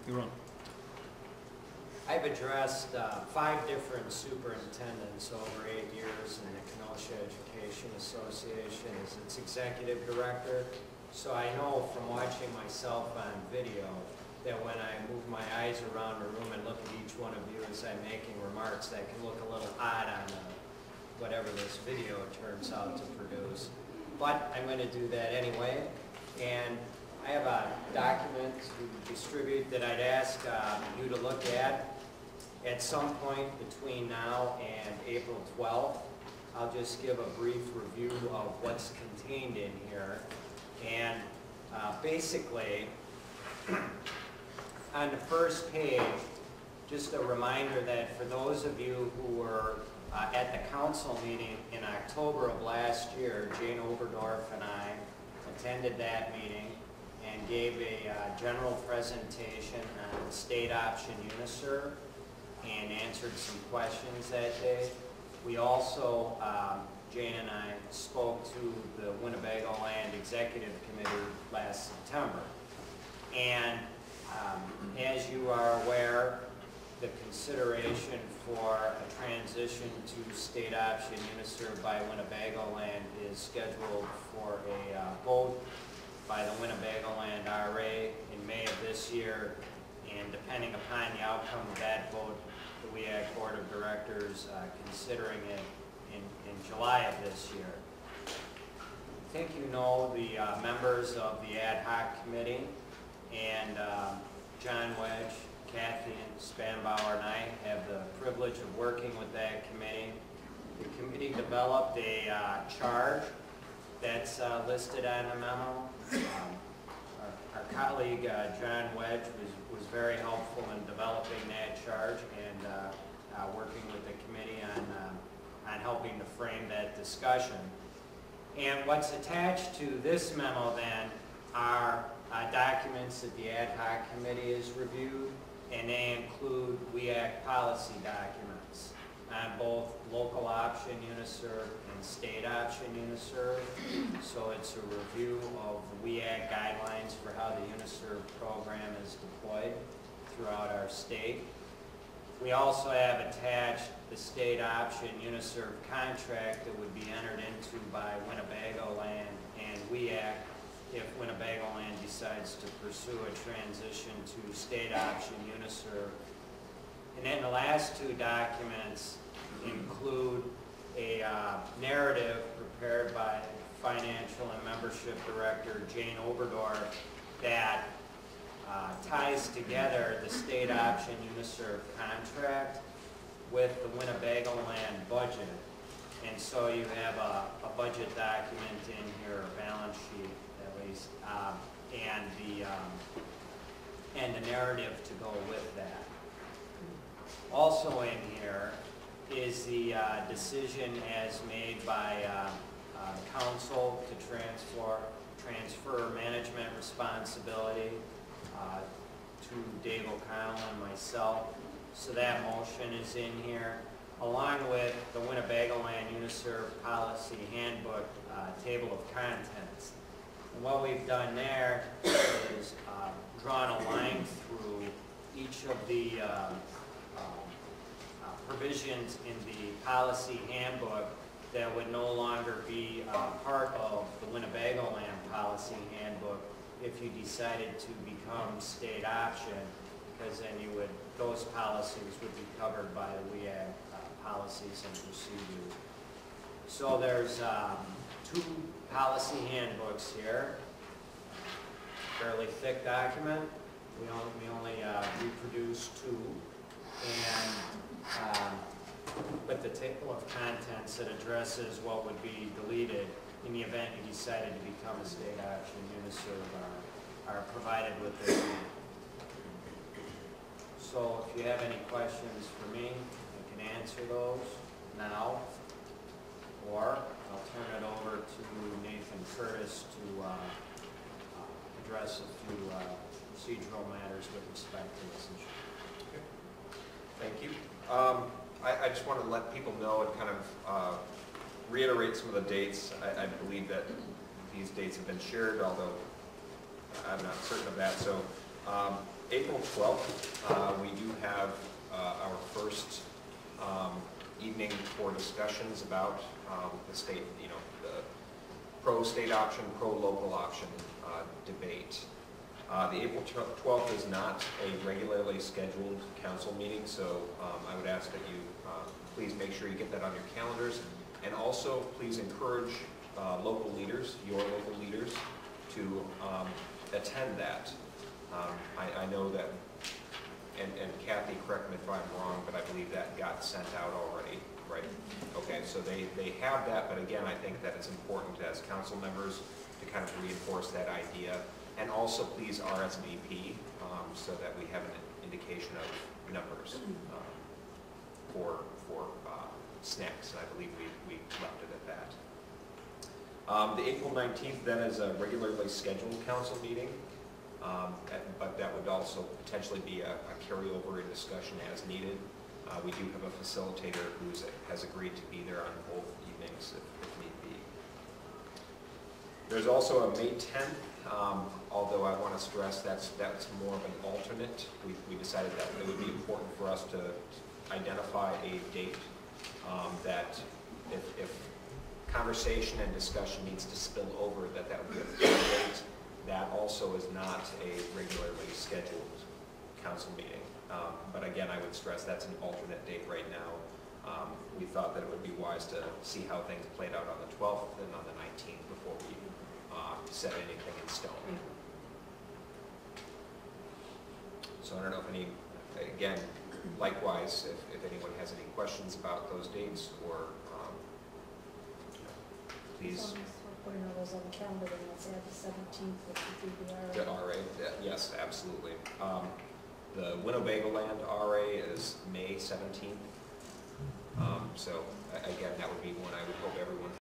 You're on. I've addressed 5 different superintendents over 8 years in the Kenosha Education Association as its executive director. So I know from watching myself on video that when I move my eyes around the room and look at each one of you as I'm making remarks, that can look a little odd on whatever this video turns out to produce. But I'm going to do that anyway. And I have a document to distribute that I'd ask you to look at some point between now and April 12th. I'll just give a brief review of what's contained in here. And basically, on the first page, just a reminder that for those of you who were at the council meeting in October of last year, Jane Oberdorf and I attended that meeting and gave a general presentation on the state option UNISERV and answered some questions that day. We also, Jane and I, spoke to the Winnebago Land Executive Committee last September. And as you are aware, the consideration for a transition to state option UNISERV by Winnebago Land is scheduled for a vote by the Winnebago Land RA in May of this year, and depending upon the outcome of that vote, the WEAC Board of Directors considering it in July of this year. I think you know the members of the ad hoc committee, and John Wedge, Kathy Spanbauer, and I have the privilege of working with that committee. The committee developed a charge that's listed on the memo. Our colleague John Wedge was very helpful in developing that charge and working with the committee on helping to frame that discussion. And what's attached to this memo then are documents that the ad hoc committee has reviewed, and they include WEAC policy documents on both local option UNISERV and state option UNISERV. So it's a review of the WEAC guidelines for how the UNISERV program is deployed throughout our state. We also have attached the state option UNISERV contract that would be entered into by Winnebago Land and WEAC if Winnebago Land decides to pursue a transition to state option UNISERV. And then the last 2 documents include a narrative prepared by Financial and Membership Director Jane Oberdorf that ties together the state option UNISERV contract with the Winnebago Land budget. And so you have a budget document in here, a balance sheet at least, and the narrative to go with that. Also in here is the decision as made by council to transfer management responsibility to Dave O'Connell and myself. So that motion is in here, along with the Winnebago Land UNISERV Policy Handbook Table of Contents. And what we've done there is drawn a line through each of the provisions in the policy handbook that would no longer be part of the Winnebago Land Policy Handbook if you decided to become state option, because then those policies would be covered by the WEAC policies and procedures. So there's 2 policy handbooks here, fairly thick document. We only reproduce 2, and but the table of contents that addresses what would be deleted in the event you decided to become a state option UNISERV are provided with this. So if you have any questions for me, I can answer those now, or I'll turn it over to Nathan Curtis to address a few procedural matters with respect to this issue. Okay. Thank you. I just wanted to let people know and kind of reiterate some of the dates. I believe that these dates have been shared, although I'm not certain of that. So April 12th, we do have our first evening for discussions about the state, the pro-state option, pro-local option debate. The April 12th is not a regularly scheduled council meeting, so I would ask that you please make sure you get that on your calendars. And also, please encourage local leaders, your local leaders, to attend that. I know that, and Kathy, correct me if I'm wrong, but I believe that got sent out already, right? Okay, so they have that, but again, I think that it's important as council members to kind of reinforce that idea. And also please RSVP so that we have an indication of numbers for snacks. I believe we left it at that. The April 19th then is a regularly scheduled council meeting, but that would also potentially be a carryover in discussion as needed. We do have a facilitator who has agreed to be there on both evenings if need be. There's also a May 10th, although I want to stress that's more of an alternate. We decided that it would be important for us to identify a date that if conversation and discussion needs to spill over, that would be a full date. That also is not a regularly scheduled council meeting. But again, I would stress that's an alternate date right now. We thought that it would be wise to see how things played out on the 12th and on the 19th before we set anything in stone. So I don't know if any, again, likewise, if anyone has any questions about those dates or please. As long as we're putting all those on the calendar, then let's add the 17th, which would be the RA. The RA, yes, absolutely. The Winnebago Land RA is May 17th. So again, that would be one I would hope everyone